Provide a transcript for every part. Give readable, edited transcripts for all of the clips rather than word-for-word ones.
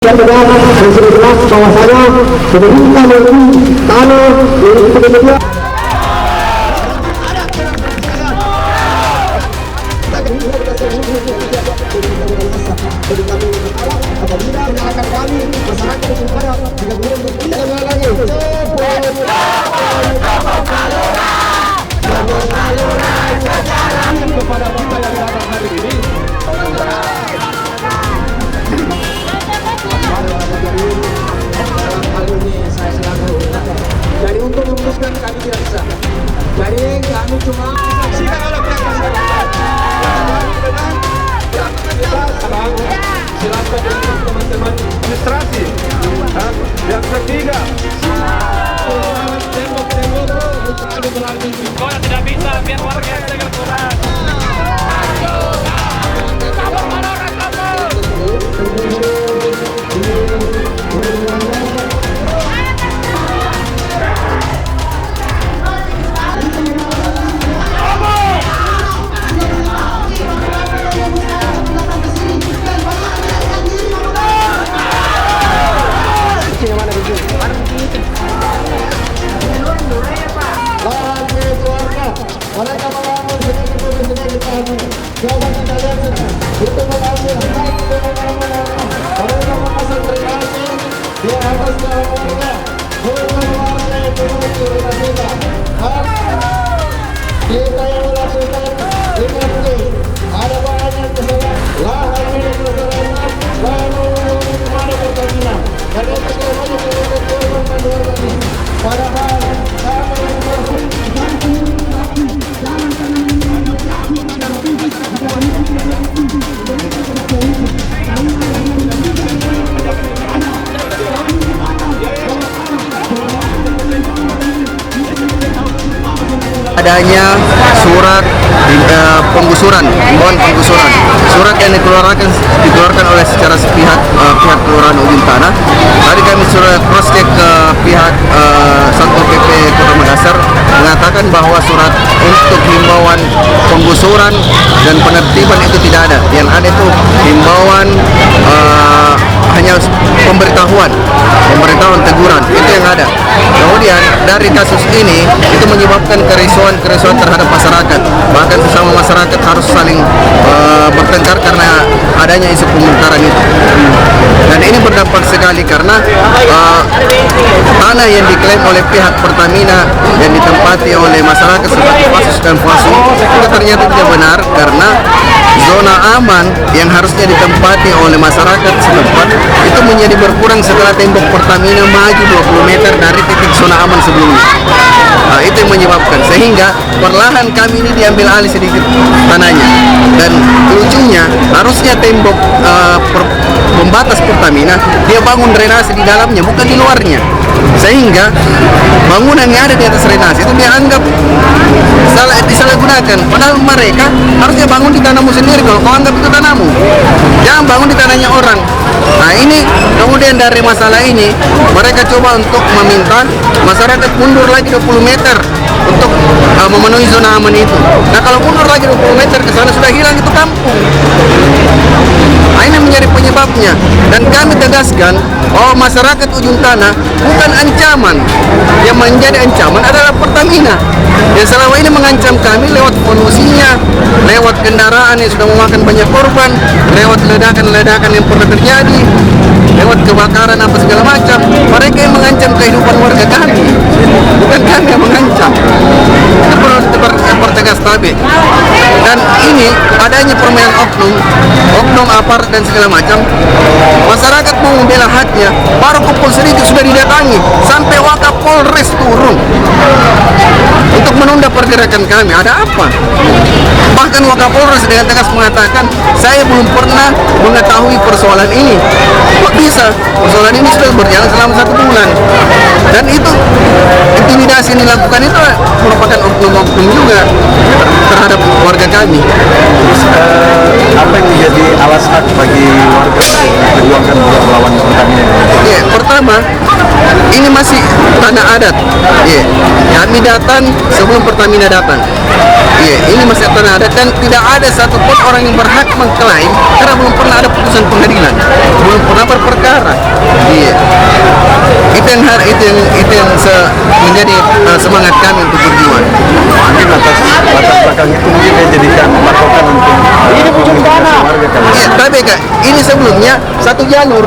dan sudah jelas bahwasanya pemerintah memberi tanah milik pekerja. Jadi untuk memutuskan kami tidak bisa. Jadi kami cuma saksikan oleh pihak masyarakat. Silakan dengan teman-teman administrasi. Yang ketiga, tembok-tembok selalu berlalu. Kalau tidak bisa, biar warga yang jaga kurang. mereka mengambil sedikit ditahan. Coba kita lihat itu mengambil mereka memasang gergaji di atas warga. Warga itu kita yang melakukan ini ada banyak kesalahan lahan milik masyarakat lalu kepada Pertamina dan itu banyak menurut ini padahal adanya surat penggusuran, himbauan penggusuran, surat yang dikeluarkan oleh secara sepihak pihak Kelurahan Ujung Tanah. Tadi kami sudah cross check ke pihak Satpol PP Kota Makassar mengatakan bahwa surat untuk himbauan penggusuran dan penertiban itu tidak ada. Yang ada itu himbauan hanya pemberitahuan teguran, itu yang ada. Kemudian dari kasus ini itu menyebabkan kerisauan terhadap masyarakat, bahkan sesama masyarakat harus saling bertengkar karena adanya isu pemungkaran itu. Dan ini berdampak sekali karena tanah yang diklaim oleh pihak Pertamina yang ditempati oleh masyarakat seperti Pasus dan Fasu itu ternyata tidak benar, karena zona aman yang harusnya ditempati oleh masyarakat setempat itu menjadi berkurang setelah tembok Pertamina maju 20 meter dari titik zona aman sebelumnya. Nah, itu yang menyebabkan sehingga perlahan kami ini diambil alih sedikit tanahnya. Dan lucunya harusnya tembok pembatas Pertamina dia bangun drainase di dalamnya bukan di luarnya, sehingga bangunan yang ada di atas drainase itu dianggap disalahgunakan, padahal mereka harusnya bangun di tanahmu sendiri. Kalau kau anggap itu tanahmu, jangan bangun di tanahnya orang. Nah ini kemudian dari masalah ini mereka coba untuk meminta masyarakat mundur lagi 20 meter untuk memenuhi zona aman itu. Nah kalau mundur lagi 20 meter ke sana sudah hilang itu kampung. Nah, ini menjadi penyebabnya, dan kami tegaskan bahwa masyarakat Ujung Tanah bukan ancaman. Yang menjadi ancaman adalah Pertamina yang selama ini mengancam kami lewat polusinya, lewat kendaraan yang sudah memakan banyak korban, lewat ledakan-ledakan yang pernah terjadi, lewat kebakaran apa segala macam. Mereka yang mengancam kehidupan warga kami, bukan kami yang mengancam. Itu perlu dipertegas tabi. Dan ini adanya permainan oknum aparat dan segala macam. Masyarakat mau membela haknya, baru pukul 1 sudah didatangi sampai Wakapolres turun untuk menunda pergerakan kami. Ada apa? Bahkan Wakapolres dengan tegas mengatakan, saya belum pernah mengetahui persoalan ini. Kok bisa? Persoalan ini sudah berjalan selama 1 bulan. Dan itu intimidasi yang dilakukan itu merupakan oknum-oknum juga terhadap warga kami. Apa yang menjadi alasan bagi warga perjuangkan melawan Pertamina? Ya, pertama ini masih tanah adat. Ya, kami datang sebelum Pertamina datang. Iya, ini masih tanah adat dan tidak ada satupun orang yang berhak mengklaim karena belum pernah ada putusan pengadilan, belum pernah berperkara. Iya, itu yang menjadi semangat kami untuk berjuang. Mungkin atas latar belakang itu mungkin dia jadikan patokan untuk komunikasi warga kan. Iya, tapi Kak, ini sebelumnya satu jalur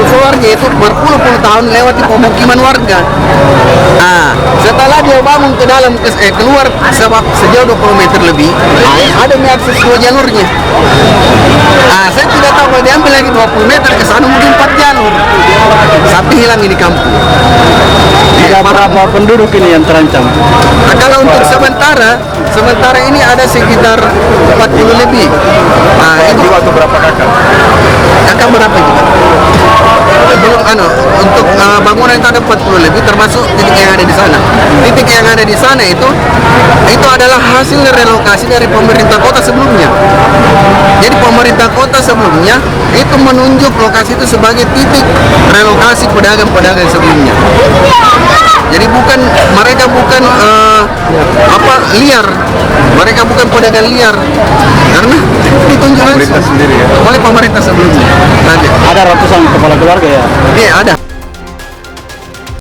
keluarnya itu berpuluh-puluh tahun lewati pemukiman warga. Setelah dia bangun ke dalam keluar sejauh 20 meter lebih, ada akses dua jalurnya. Saya tidak tahu kalau diambil lagi 20 meter ke sana mungkin 4 jalur. Sapi hilang ini kampung. Berapa penduduk ini yang terancam? Nah, kalau untuk sementara ini ada sekitar 40 lebih. Itu Waktu berapa kakak? kakak berapa juga? Belum untuk bangunan itu ada 40 lebih termasuk titik yang ada di sana. Titik yang ada di sana itu adalah hasil relokasi dari pemerintah kota sebelumnya. Jadi pemerintah kota sebelumnya itu menunjuk lokasi itu sebagai titik relokasi pedagang-pedagang sebelumnya. Jadi mereka bukan liar, mereka bukan pedagang liar karena ditunjuk Pemerintah sendiri ya. oleh pemerintah sebelumnya. Ada ratusan kepala keluarga ya? Iya ada.